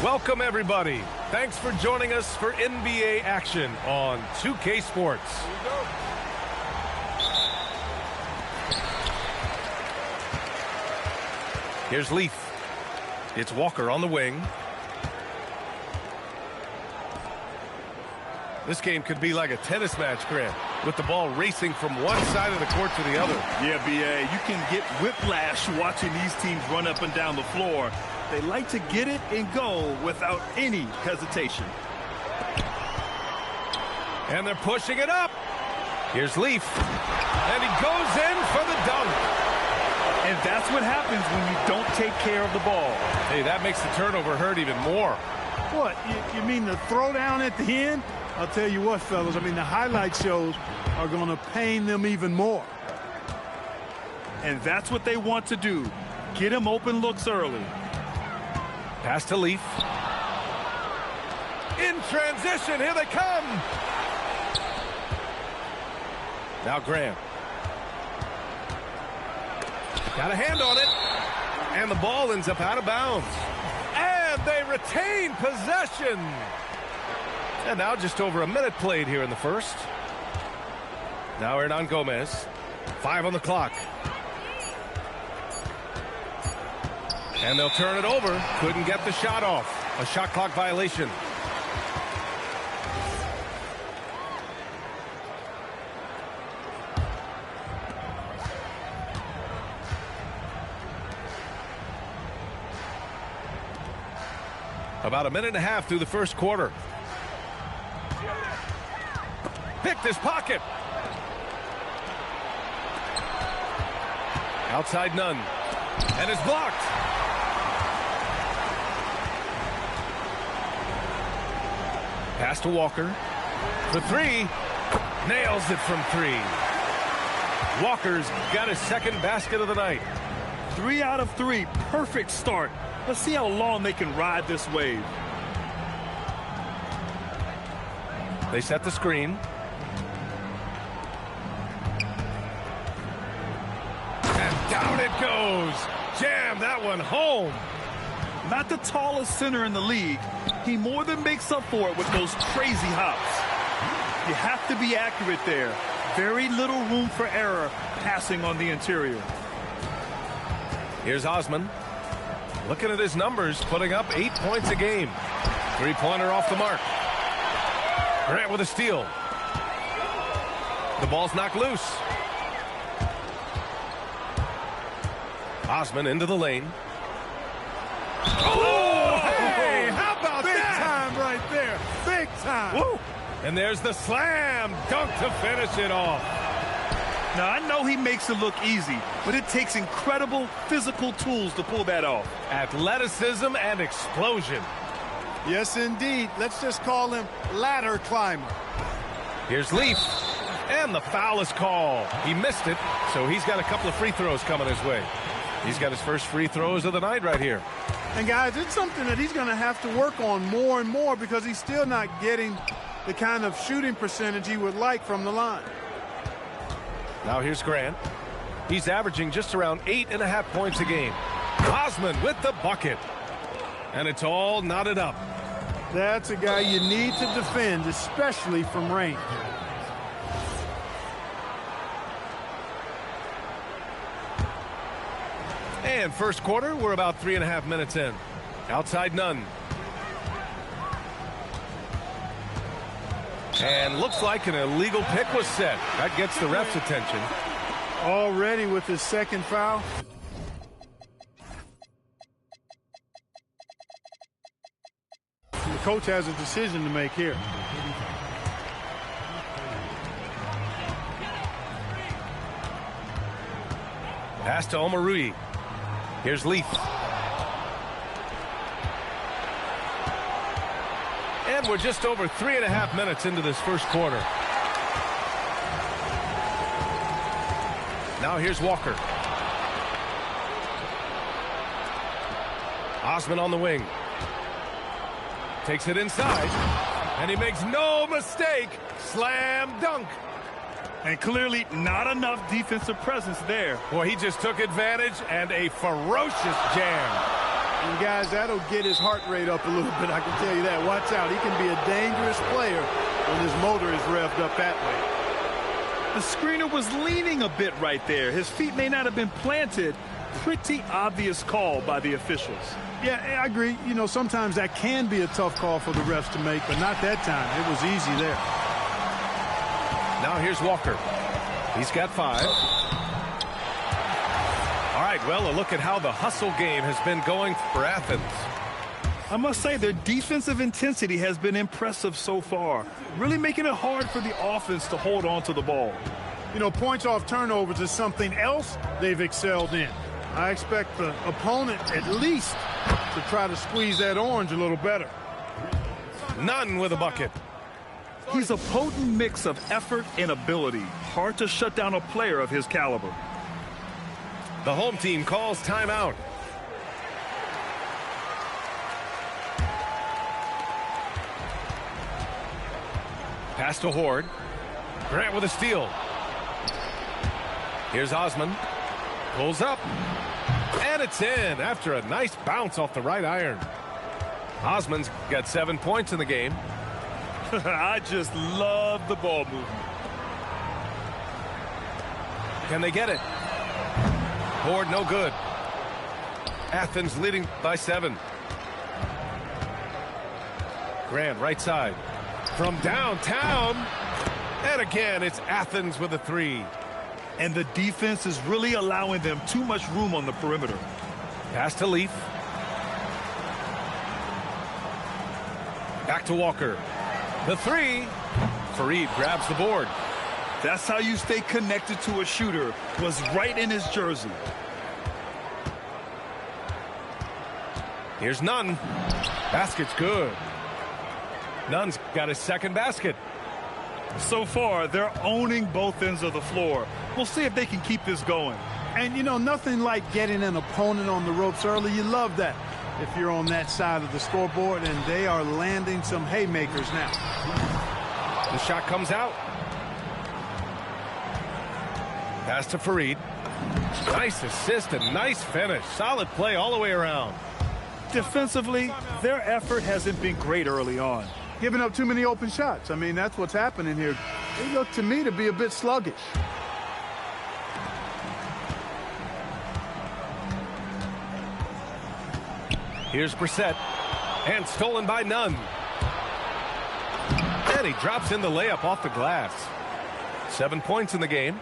Welcome, everybody. Thanks for joining us for NBA action on 2K Sports. Here's Leaf. It's Walker on the wing. This game could be like a tennis match, Grant, with the ball racing from one side of the court to the other. Yeah, B.A., you can get whiplash watching these teams run up and down the floor. They like to get it and go without any hesitation. And they're pushing it up. Here's Leaf. And he goes in for the dunk. And that's what happens when you don't take care of the ball. Hey, that makes the turnover hurt even more. What, you mean the throwdown at the end? I'll tell you what, fellas, I mean, the highlight shows are going to pain them even more. And that's what they want to do. Get him open looks early. Pass to Leaf. In transition, here they come. Now Graham. Got a hand on it. And the ball ends up out of bounds. And they retain possession. And now just over a minute played here in the first. Now Hernan Gomez. 5 on the clock. And they'll turn it over. Couldn't get the shot off. A shot clock violation. About a minute and a half through the first quarter. Picked his pocket. Outside none. And it's blocked. Pass to Walker. For 3. Nails it from 3. Walker's got his second basket of the night. 3 out of 3. Perfect start. Let's see how long they can ride this wave. They set the screen. And down it goes. Jam that one home. Not the tallest center in the league. He more than makes up for it with those crazy hops. You have to be accurate there. Very little room for error passing on the interior. Here's Osman. Looking at his numbers, putting up 8 points a game. 3-pointer off the mark. Grant with a steal. The ball's knocked loose. Osman into the lane. Oh, hey, how about Big that? time right there. Big time. Woo. And there's the slam dunk to finish it off. Now, I know he makes it look easy, but it takes incredible physical tools to pull that off. Athleticism and explosion. Yes, indeed. Let's just call him ladder climber. Here's Leaf. And the foul is called. He missed it, so he's got a couple of free throws coming his way. He's got his first free throws of the night right here. And, guys, it's something that he's going to have to work on more and more because he's still not getting the kind of shooting percentage he would like from the line. Now here's Grant. He's averaging just around 8.5 points a game. Osman with the bucket. And it's all knotted up. That's a guy you need to defend, especially from range. And first quarter, we're about 3.5 minutes in. Outside none. And looks like an illegal pick was set. That gets the ref's attention. Already with his second foul. The coach has a decision to make here. Pass to Omarui. Here's Leaf. And we're just over 3.5 minutes into this first quarter. Now here's Walker. Osman on the wing. Takes it inside. And he makes no mistake. Slam dunk. And clearly not enough defensive presence there. Boy, he just took advantage and a ferocious jam. And guys, that'll get his heart rate up a little bit, I can tell you that. Watch out. He can be a dangerous player when his motor is revved up that way. The screener was leaning a bit right there. His feet may not have been planted. Pretty obvious call by the officials. Yeah, I agree. You know, sometimes that can be a tough call for the refs to make, but not that time. It was easy there. Now here's Walker. He's got 5. All right, well, a look at how the hustle game has been going for Athens. I must say their defensive intensity has been impressive so far, really making it hard for the offense to hold on to the ball. You know, points off turnovers is something else they've excelled in. I expect the opponent at least to try to squeeze that orange a little better. Nunn with a bucket. He's a potent mix of effort and ability. Hard to shut down a player of his caliber. The home team calls timeout. Pass to Horde. Grant with a steal. Here's Osman. Pulls up. And it's in after a nice bounce off the right iron. Osman's got 7 points in the game. I just love the ball movement. Can they get it? Horde no good. Athens leading by 7. Grant right side. From downtown. And again, it's Athens with a 3. And the defense is really allowing them too much room on the perimeter. Pass to Leaf. Back to Walker. The 3. Fareed grabs the board. That's how you stay connected to a shooter. Was right in his jersey. Here's Nunn. Basket's good. Nunn's got his second basket. So far, they're owning both ends of the floor. We'll see if they can keep this going. And, you know, nothing like getting an opponent on the ropes early. You love that if you're on that side of the scoreboard, and they are landing some haymakers now. The shot comes out. Pass to Fareed. Nice assist and nice finish. Solid play all the way around. Defensively, their effort hasn't been great early on. Giving up too many open shots. I mean, that's what's happening here. They look to me to be a bit sluggish. Here's Brissett. And stolen by Nunn. And he drops in the layup off the glass. 7 points in the game.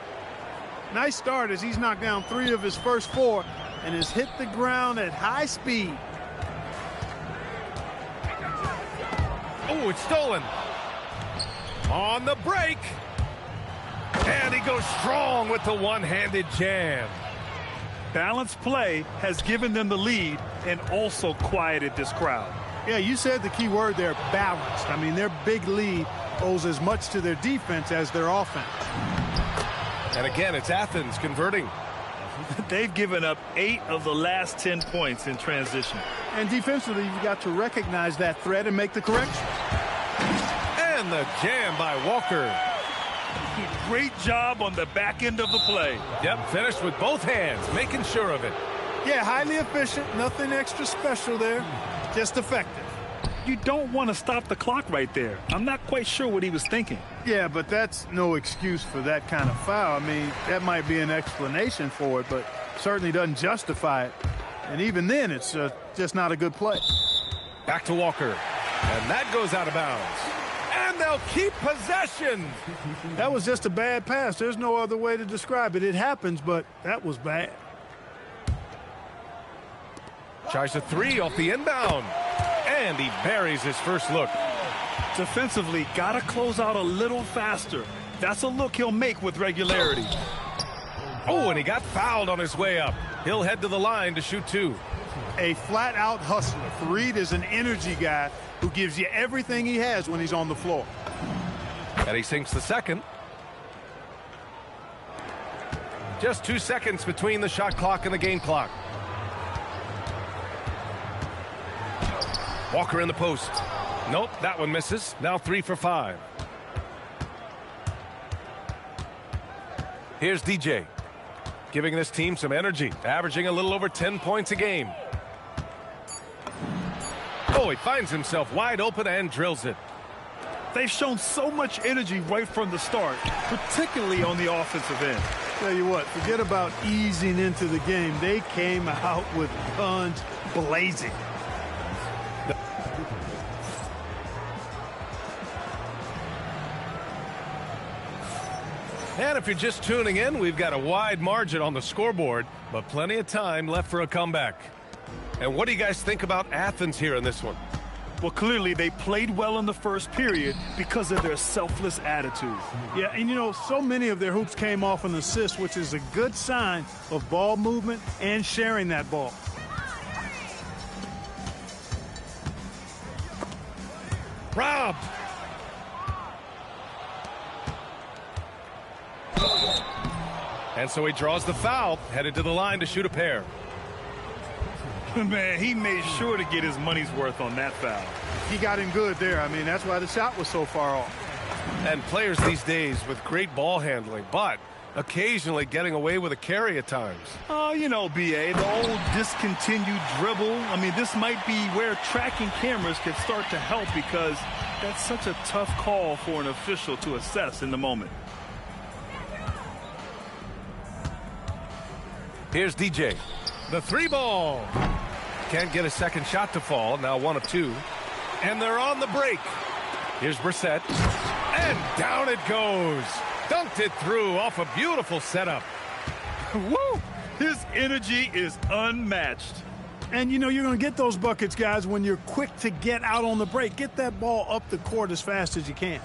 Nice start as he's knocked down 3 of his first 4 and has hit the ground at high speed. Oh, it's stolen. On the break. And he goes strong with the one-handed jam. Balanced play has given them the lead and also quieted this crowd. Yeah, you said the key word there, balanced. I mean, their big lead owes as much to their defense as their offense. And again, it's Athens converting. They've given up 8 of the last 10 points in transition. And defensively, you've got to recognize that threat and make the correction. And the jam by Walker. Great job on the back end of the play. Yep, finished with both hands, making sure of it. Yeah, highly efficient, nothing extra special there, just effective. You don't want to stop the clock right there. I'm not quite sure what he was thinking. Yeah, but that's no excuse for that kind of foul. I mean, that might be an explanation for it, but certainly doesn't justify it. And even then, it's just not a good play. Back to Walker. And that goes out of bounds. And they'll keep possession. That was just a bad pass. There's no other way to describe it. It happens, but that was bad. Tries a 3 off the inbound. And he buries his first look. Defensively, got to close out a little faster. That's a look he'll make with regularity. Oh, and he got fouled on his way up. He'll head to the line to shoot 2. A flat-out hustler. Fareed is an energy guy who gives you everything he has when he's on the floor. And he sinks the second. Just 2 seconds between the shot clock and the game clock. Walker in the post. Nope, that one misses. Now 3 for 5. Here's DJ. Giving this team some energy, averaging a little over 10 points a game. Oh, he finds himself wide open and drills it. They've shown so much energy right from the start, particularly on the offensive end. Tell you what, forget about easing into the game. They came out with guns blazing. And if you're just tuning in, we've got a wide margin on the scoreboard, but plenty of time left for a comeback. And what do you guys think about Athens here in this one? Well, clearly they played well in the first period because of their selfless attitude. Yeah, and you know, so many of their hoops came off an assist, which is a good sign of ball movement and sharing that ball. Robbed. And so he draws the foul, headed to the line to shoot a pair. Man, he made sure to get his money's worth on that foul. He got him good there. I mean, that's why the shot was so far off. And players these days with great ball handling, but occasionally getting away with a carry at times. Oh, you know, B.A., the old discontinued dribble. I mean, this might be where tracking cameras can start to help because that's such a tough call for an official to assess in the moment. Here's DJ. The three ball. Can't get a second shot to fall. Now 1 of 2. And they're on the break. Here's Brissett. And down it goes. Dunked it through off a beautiful setup. Woo! His energy is unmatched. And, you know, you're going to get those buckets, guys, when you're quick to get out on the break. Get that ball up the court as fast as you can.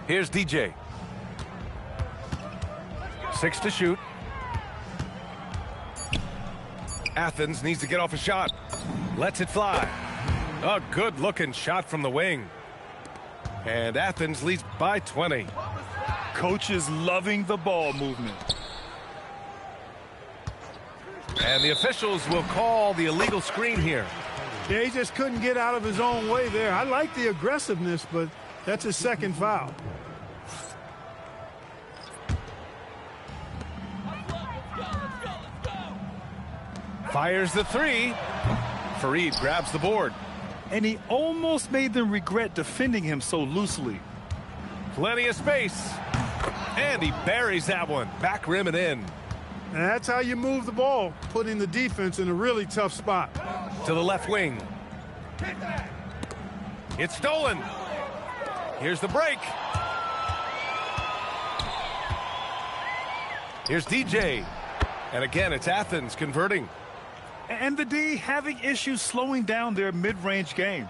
Here's DJ. 6 to shoot. Athens needs to get off a shot. Lets it fly. A good-looking shot from the wing. And Athens leads by 20. Coach is loving the ball movement. And the officials will call the illegal screen here. Yeah, he just couldn't get out of his own way there. I like the aggressiveness, but that's his second foul. Fires the three. Farid grabs the board. And he almost made them regret defending him so loosely. Plenty of space. And he buries that one. Back rim and in. And that's how you move the ball, putting the defense in a really tough spot. To the left wing. It's stolen. Here's the break. Here's DJ. And again, it's Athens converting. And the D having issues slowing down their mid-range game.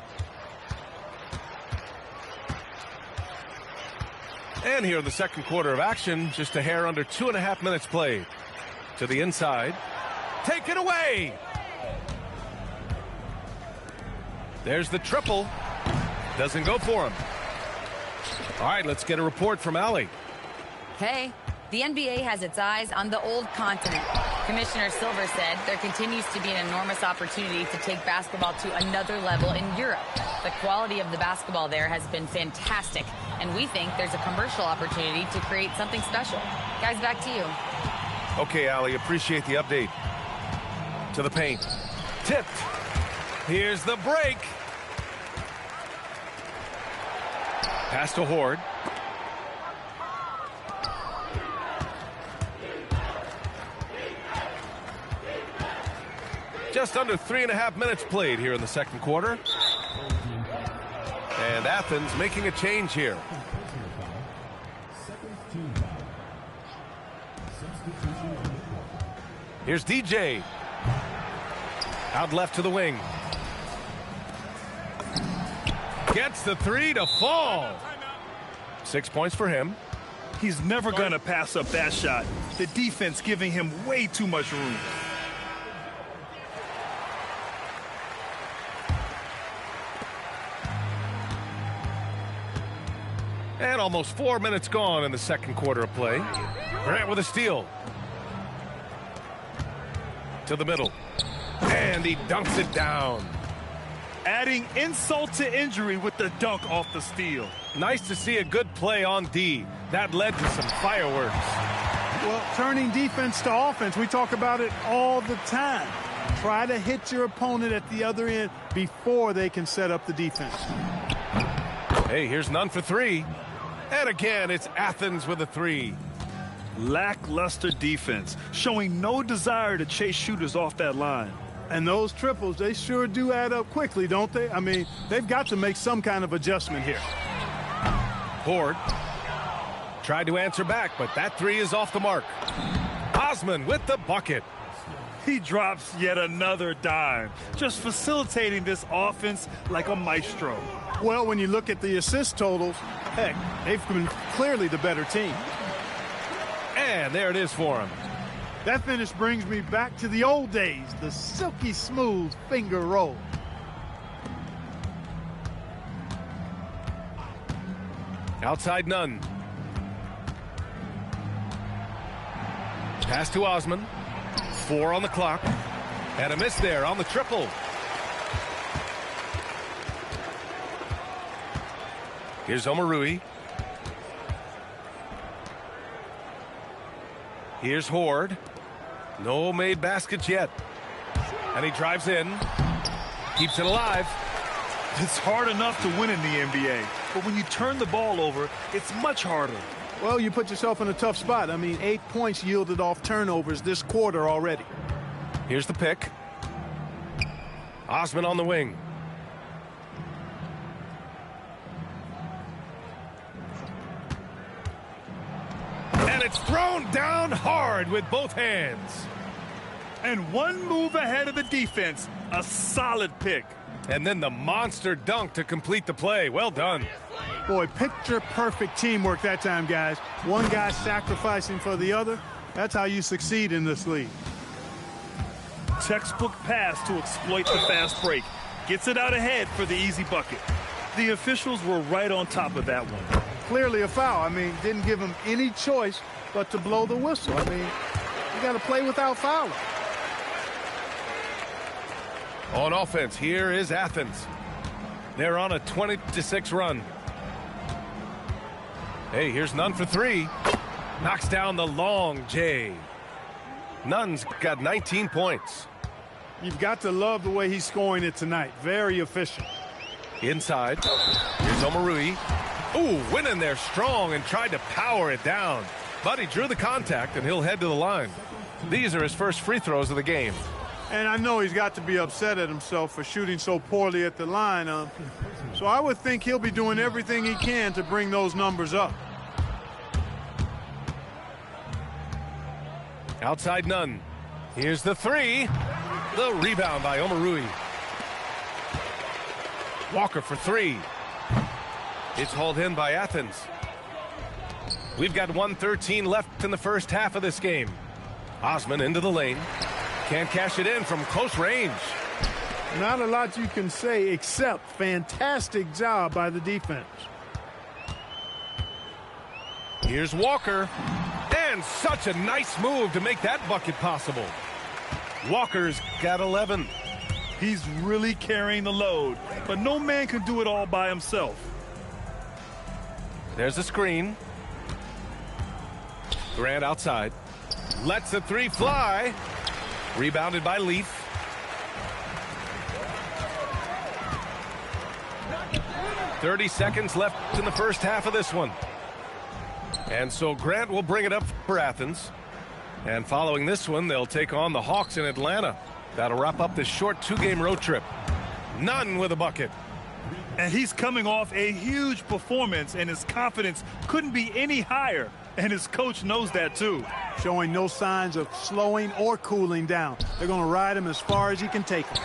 And here in the second quarter of action, just a hair under 2.5 minutes played. To the inside. Take it away! There's the triple. Doesn't go for him. All right, let's get a report from Allie. Hey, the NBA has its eyes on the old continent. Commissioner Silver said there continues to be an enormous opportunity to take basketball to another level in Europe. The quality of the basketball there has been fantastic, and we think there's a commercial opportunity to create something special. Guys, back to you. Okay, Allie, appreciate the update. To the paint. Tipped. Here's the break. Pass to Horde. Just under 3.5 minutes played here in the second quarter. And Athens making a change here. Here's DJ. Out left to the wing. Gets the three to fall. 6 points for him. He's never going to pass up that shot. The defense giving him way too much room. And almost 4 minutes gone in the second quarter of play. Grant with a steal. To the middle. And he dunks it down. Adding insult to injury with the dunk off the steal. Nice to see a good play on D. That led to some fireworks. Well, turning defense to offense, we talk about it all the time. Try to hit your opponent at the other end before they can set up the defense. Hey, here's none for three. And again, it's Athens with a three. Lackluster defense, showing no desire to chase shooters off that line. And those triples, they sure do add up quickly, don't they? I mean, they've got to make some kind of adjustment here. Horde tried to answer back, but that three is off the mark. Osman with the bucket. He drops yet another dime, just facilitating this offense like a maestro. Well, when you look at the assist totals, heck, they've been clearly the better team. And there it is for him. That finish brings me back to the old days, the silky smooth finger roll. Outside none. Pass to Osman. 4 on the clock. And a miss there on the triple. Here's Omarui. Here's Horde. No made baskets yet. And he drives in. Keeps it alive. It's hard enough to win in the NBA, but when you turn the ball over, it's much harder. Well, you put yourself in a tough spot. I mean, 8 points yielded off turnovers this quarter already. Here's the pick. Osman on the wing. And it's thrown down hard with both hands. And one move ahead of the defense, a solid pick. And then the monster dunk to complete the play. Well done. Boy, picture-perfect teamwork that time, guys. One guy sacrificing for the other. That's how you succeed in this league. Textbook pass to exploit the fast break. Gets it out ahead for the easy bucket. The officials were right on top of that one. Clearly a foul. I mean, didn't give him any choice but to blow the whistle. I mean, you got to play without fouling. On offense, here is Athens. They're on a 20-6 run. Hey, here's Nunn for three. Knocks down the long J. Nunn's got 19 points. You've got to love the way he's scoring it tonight. Very efficient. Inside. Here's Omarui. Ooh, went in there strong and tried to power it down. But he drew the contact, and he'll head to the line. These are his first free throws of the game. And I know he's got to be upset at himself for shooting so poorly at the line. So I would think he'll be doing everything he can to bring those numbers up. Outside Nunn. Here's the three. The rebound by Omarui. Walker for three. It's hauled in by Athens. We've got 1:13 left in the first half of this game. Osman into the lane. Can't cash it in from close range. Not a lot you can say except fantastic job by the defense. Here's Walker. And such a nice move to make that bucket possible. Walker's got 11. He's really carrying the load, but no man can do it all by himself. There's a screen. Grant outside. Lets the three fly. Rebounded by Leaf. .30 seconds left in the first half of this one. And so Grant will bring it up for Athens. And following this one, they'll take on the Hawks in Atlanta. That'll wrap up this short two-game road trip. Nunn with a bucket. And he's coming off a huge performance, and his confidence couldn't be any higher. And his coach knows that, too. Showing no signs of slowing or cooling down. They're going to ride him as far as he can take him.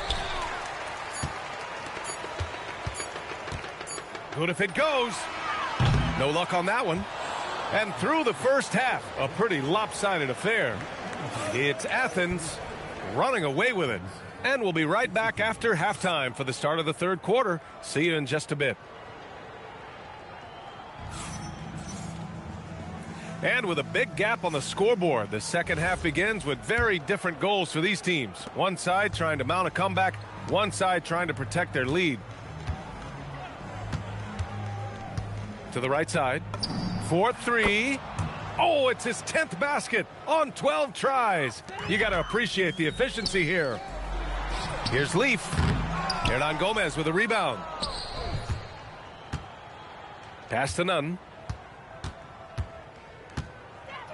Good if it goes. No luck on that one. And through the first half, a pretty lopsided affair. It's Athens running away with it. And we'll be right back after halftime for the start of the third quarter. See you in just a bit. And with a big gap on the scoreboard, the second half begins with very different goals for these teams. One side trying to mount a comeback, one side trying to protect their lead. To the right side. 4-3. Oh, it's his 10th basket on 12 tries. You got to appreciate the efficiency here. Here's Leaf. Hernan Gomez with a rebound. Pass to Nunn.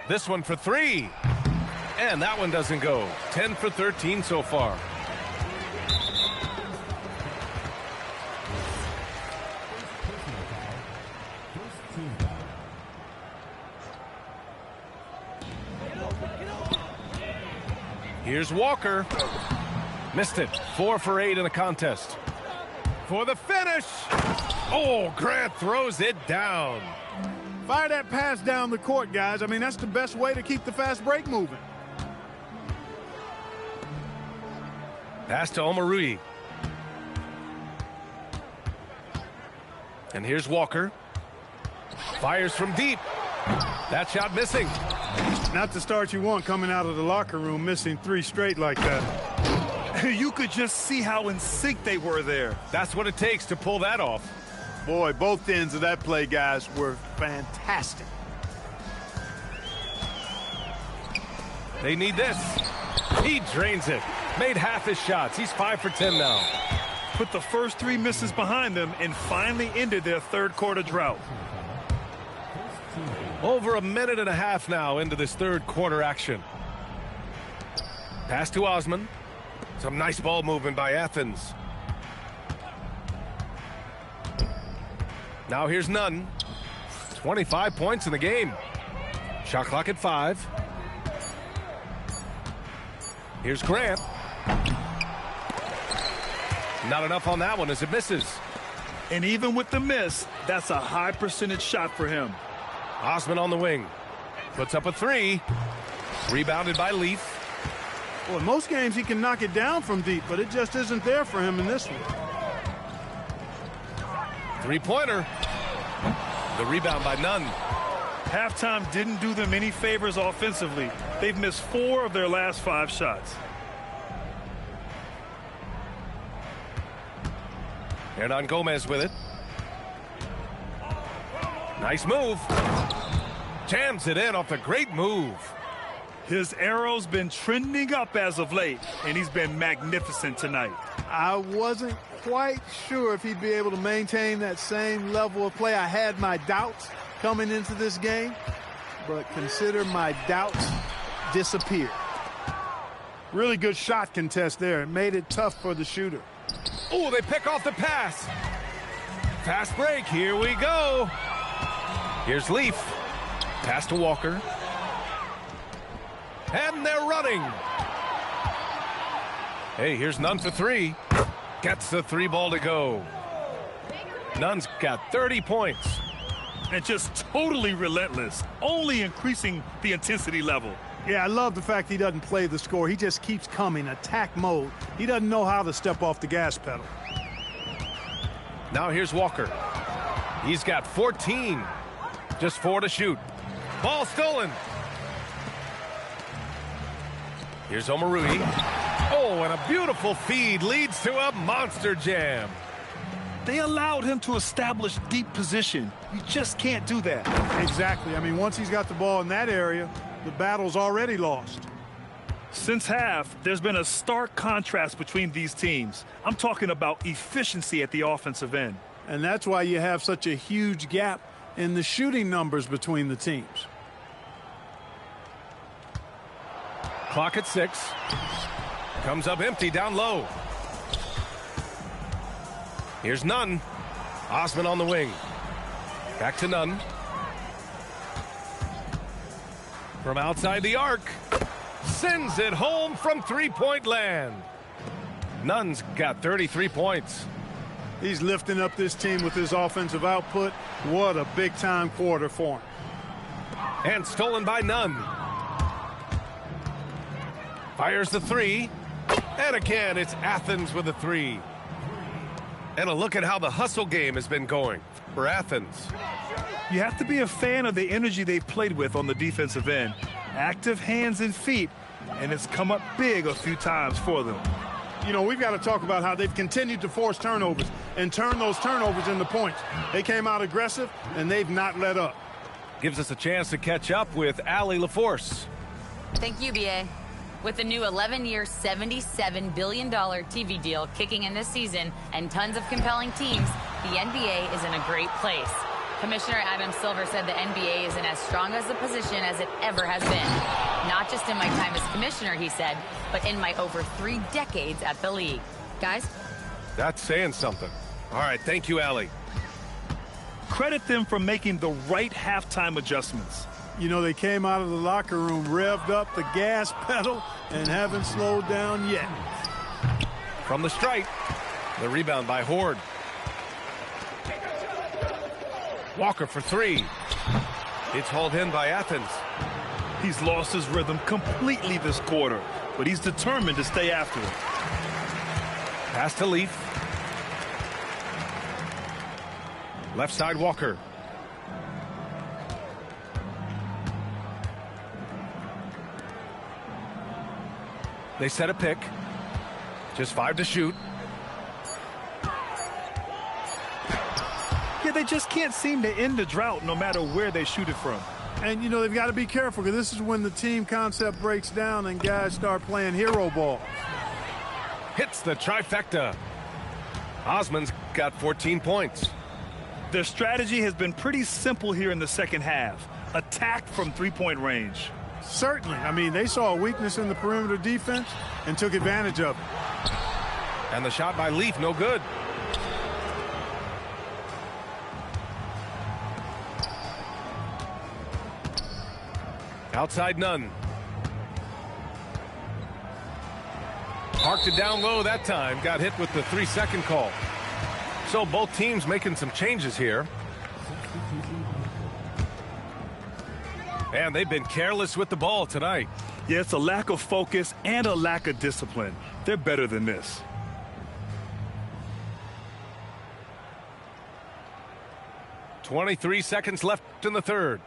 This one for three. And that one doesn't go. 10 for 13 so far. Here's Walker. Missed it. 4 for 8 in the contest. For the finish. Oh, Grant throws it down. Fire that pass down the court, guys. I mean, that's the best way to keep the fast break moving. Pass to Omarui. And here's Walker. Fires from deep. That shot missing. Not the start you want coming out of the locker room, missing 3 straight like that. You could just see how in sync they were there. That's what it takes to pull that off. Boy, both ends of that play, guys, were fantastic. They need this. He drains it. Made half his shots. He's 5 for 10 now. Put the first 3 misses behind them and finally ended their third quarter drought. Over a minute and a half now into this third quarter action. Pass to Osman. Some nice ball movement by Athens. Now here's Nunn. 25 points in the game. Shot clock at 5. Here's Grant. Not enough on that one as it misses. And even with the miss, that's a high percentage shot for him. Osman on the wing. Puts up a 3. Rebounded by Leaf. Well, in most games he can knock it down from deep, but it just isn't there for him in this one. 3-pointer. The rebound by Nunn. Halftime didn't do them any favors offensively. They've missed 4 of their last 5 shots. Hernan Gomez with it. Nice move. Jams it in off a great move. His arrow's been trending up as of late, and he's been magnificent tonight. I wasn't quite sure if he'd be able to maintain that same level of play. I had my doubts coming into this game, but consider my doubts disappeared. Really good shot contest there. It made it tough for the shooter. Oh, they pick off the pass. Fast break. Here we go. Here's Leaf. Pass to Walker. And they're running. Hey, here's Nunn for 3. Gets the 3 ball to go. Nunn's got 30 points. And just totally relentless, only increasing the intensity level. Yeah, I love the fact he doesn't play the score. He just keeps coming, attack mode. He doesn't know how to step off the gas pedal. Now here's Walker. He's got 14. Just 4 to shoot. Ball stolen. Here's Omarui. Oh, and a beautiful feed leads to a monster jam. They allowed him to establish deep position. You just can't do that. Exactly. I mean, once he's got the ball in that area, the battle's already lost. Since half, there's been a stark contrast between these teams. I'm talking about efficiency at the offensive end. And that's why you have such a huge gap in the shooting numbers between the teams. Clock at 6. Comes up empty down low. Here's Nunn. Osman on the wing. Back to Nunn. From outside the arc. Sends it home from 3-point land. Nunn's got 33 points. He's lifting up this team with his offensive output. What a big-time quarter for him. And stolen by Nunn. Fires the 3. And again, it's Athens with a 3. And a look at how the hustle game has been going for Athens. You have to be a fan of the energy they've played with on the defensive end. Active hands and feet, and it's come up big a few times for them. You know, we've got to talk about how they've continued to force turnovers and turn those turnovers into points. They came out aggressive, and they've not let up. Gives us a chance to catch up with Allie LaForce. Thank you, BA. With the new 11-year, $77 billion TV deal kicking in this season and tons of compelling teams, the NBA is in a great place. Commissioner Adam Silver said the NBA is in as strong as a position as it ever has been. Not just in my time as commissioner, he said, but in my over 3 decades at the league. Guys? That's saying something. All right, thank you, Allie. Credit them for making the right halftime adjustments. You know, they came out of the locker room, revved up the gas pedal, and haven't slowed down yet. From the stripe, the rebound by Horde. Walker for 3. It's hauled in by Athens. He's lost his rhythm completely this quarter, but he's determined to stay after it. Pass to Leaf. Left side, Walker. They set a pick. Just 5 to shoot. Yeah, they just can't seem to end the drought no matter where they shoot it from. And, you know, they've got to be careful because this is when the team concept breaks down and guys start playing hero ball. Hits the trifecta. Osman's got 14 points. Their strategy has been pretty simple here in the second half. Attack from three-point range. Certainly. I mean, they saw a weakness in the perimeter defense and took advantage of it. And the shot by Leaf, no good. Outside none. Parked it down low that time. Got hit with the 3-second call. So both teams making some changes here. And they've been careless with the ball tonight. Yeah, it's a lack of focus and a lack of discipline. They're better than this. .23 seconds left in the third.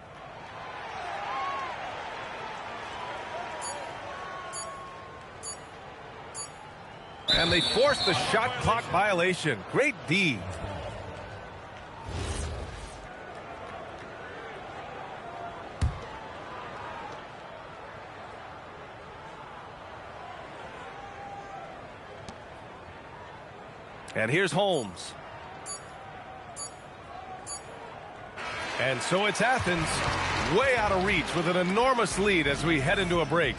And they forced the shot clock violation. Great D. And here's Holmes. And so it's Athens, way out of reach with an enormous lead as we head into a break.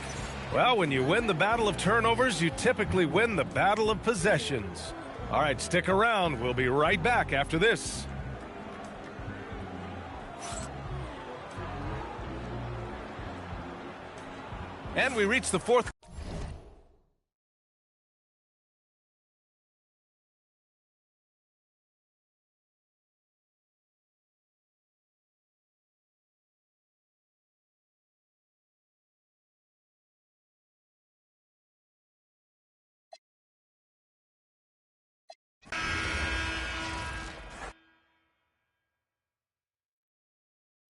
Well, when you win the battle of turnovers, you typically win the battle of possessions. All right, stick around. We'll be right back after this. And we reach the fourth